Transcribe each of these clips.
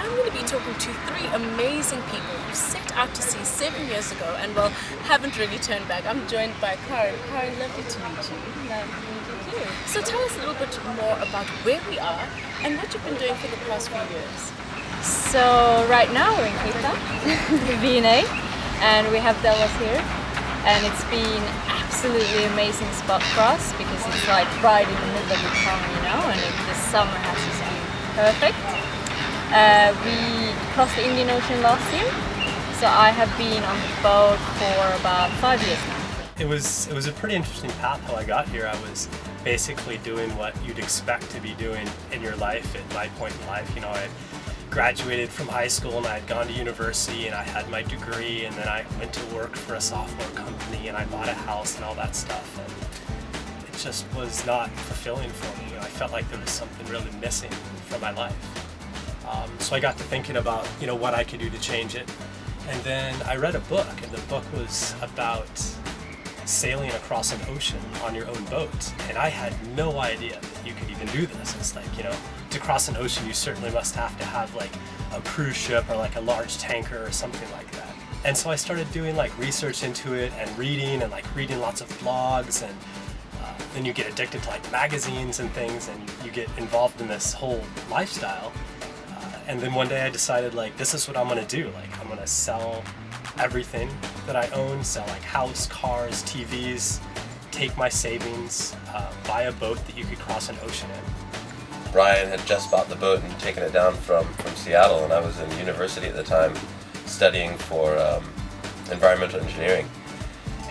I'm going to be talking to three amazing people who set out to sea 7 years ago and, well, haven't really turned back. I'm joined by Karen. Karen, lovely to meet you. Lovely to meet you too. So tell us a little bit more about where we are and what you've been doing for the past few years. So right now we're in Cape Town, V&A, and we have Delos here. And it's been absolutely amazing spot for us because it's like right in the middle of the town, you know, and the summer has just been perfect. We crossed the Indian Ocean last year, so I have been on the boat for about 5 years now. It was a pretty interesting path how I got here. I was basically doing what you'd expect to be doing in your life at my point in life. You know, I graduated from high school and I had gone to university and I had my degree, and then I went to work for a software company and I bought a house and all that stuff, and it just was not fulfilling for me. I felt like there was something really missing from my life. So I got to thinking about, you know, what I could do to change it, and then I read a book, and the book was about sailing across an ocean on your own boat, and I had no idea that you could even do this. It's like, you know, to cross an ocean you certainly must have to have like a cruise ship or like a large tanker or something like that. And so I started doing like research into it and reading lots of blogs, and then you get addicted to like magazines and things, and you get involved in this whole lifestyle. And then one day I decided, like, this is what I'm gonna do. Like, I'm gonna sell everything that I own, sell like house, cars, TVs, take my savings, buy a boat that you could cross an ocean in. Brian had just bought the boat and taken it down from Seattle, and I was in university at the time studying for environmental engineering.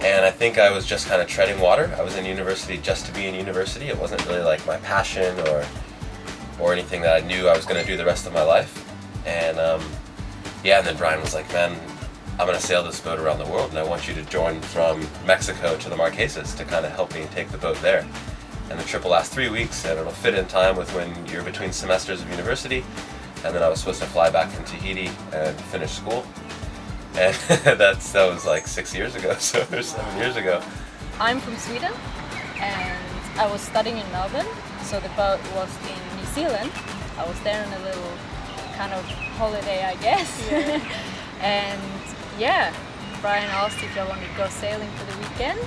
And I think I was just kind of treading water. I was in university just to be in university. It wasn't really like my passion or anything that I knew I was going to do the rest of my life. And and then Brian was like, man, I'm going to sail this boat around the world, and I want you to join from Mexico to the Marquesas to kind of help me take the boat there. And the trip will last 3 weeks, and it'll fit in time with when you're between semesters of university. And then I was supposed to fly back from Tahiti and finish school. And that was like 6 years ago, so or 7 years ago. I'm from Sweden, and I was studying in Melbourne, so the boat was in New Zealand. I was there on a little kind of holiday, I guess. Yeah. And yeah, Brian asked if I wanted to go sailing for the weekend.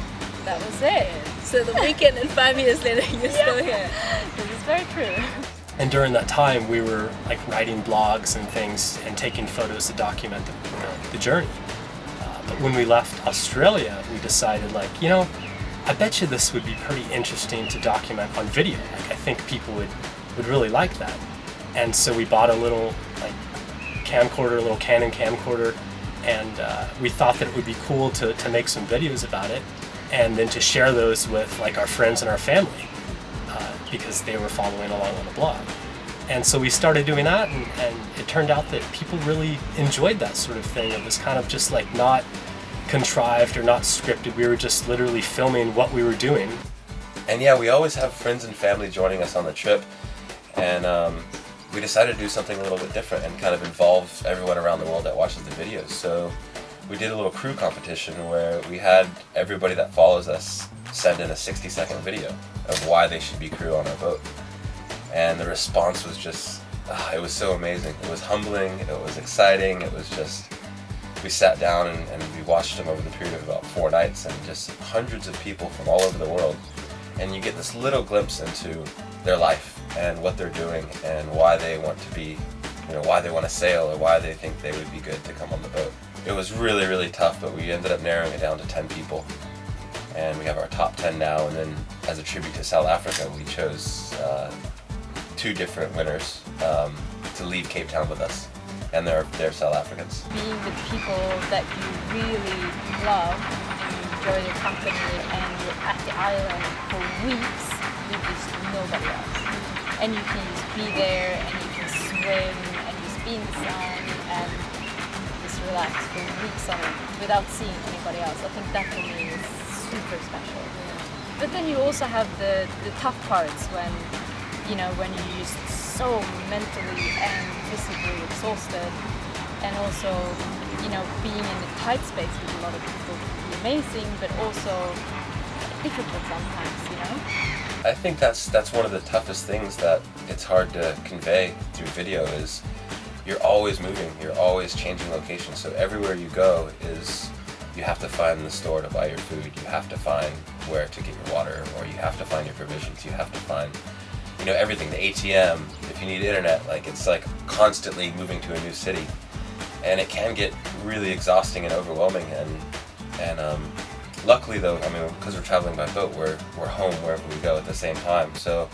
That was it. So the weekend and 5 years later you're still here. This is very true. And during that time, we were like writing blogs and things and taking photos to document the journey. But when we left Australia, we decided, like, you know, I bet you this would be pretty interesting to document on video. Like, I think people would really like that. And so we bought a little like camcorder, a little Canon camcorder, and we thought that it would be cool to make some videos about it, and then to share those with like our friends and our family. Because they were following along on the blog. And so we started doing that, and it turned out that people really enjoyed that sort of thing. It was kind of just like not contrived or not scripted. We were just literally filming what we were doing. And yeah, we always have friends and family joining us on the trip, and we decided to do something a little bit different and kind of involve everyone around the world that watches the videos. So we did a little crew competition where we had everybody that follows us send in a 60-second video of why they should be crew on our boat. And the response was just, it was so amazing. It was humbling, it was exciting, it was just, we sat down and we watched them over the period of about 4 nights, and just hundreds of people from all over the world. And you get this little glimpse into their life and what they're doing and why they want to be, you know, why they want to sail or why they think they would be good to come on the boat. It was really, really tough, but we ended up narrowing it down to 10 people. And we have our top 10 now, and then as a tribute to South Africa, we chose 2 different winners to leave Cape Town with us, and they're South Africans. Being with people that you really love and you enjoy their company, and you're at the island for weeks with just nobody else. And you can just be there, and you can swim, and just be in the sun, and just relax for weeks on it without seeing anybody else. I think that for me is super special. But then you also have the tough parts when, you know, when you're just so mentally and physically exhausted, and also, you know, being in a tight space with a lot of people can be amazing, but also difficult sometimes, you know? I think that's one of the toughest things that it's hard to convey through video is you're always moving, you're always changing locations. So everywhere you go is, you have to find the store to buy your food, you have to find where to get your water, or you have to find your provisions, you have to find, you know, everything, the ATM, if you need internet, like it's like constantly moving to a new city. And it can get really exhausting and overwhelming, and luckily though, I mean, because we're traveling by boat, we're home wherever we go at the same time. So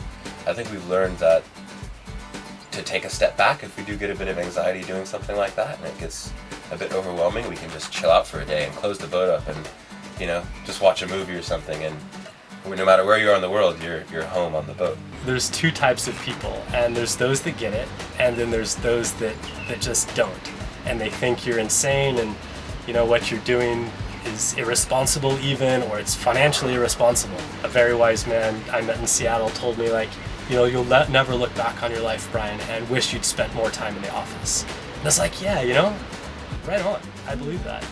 I think we've learned that to take a step back if we do get a bit of anxiety doing something like that and it gets a bit overwhelming, we can just chill out for a day and close the boat up and, you know, just watch a movie or something, and no matter where you are in the world, you're home on the boat. There's two types of people, and there's those that get it, and then there's those that just don't. And they think you're insane, and you know what you're doing is irresponsible even, or it's financially irresponsible. A very wise man I met in Seattle told me, like, you know, you'll never look back on your life, Brian, and wish you'd spent more time in the office. And I was like, yeah, you know, right on. I believe that.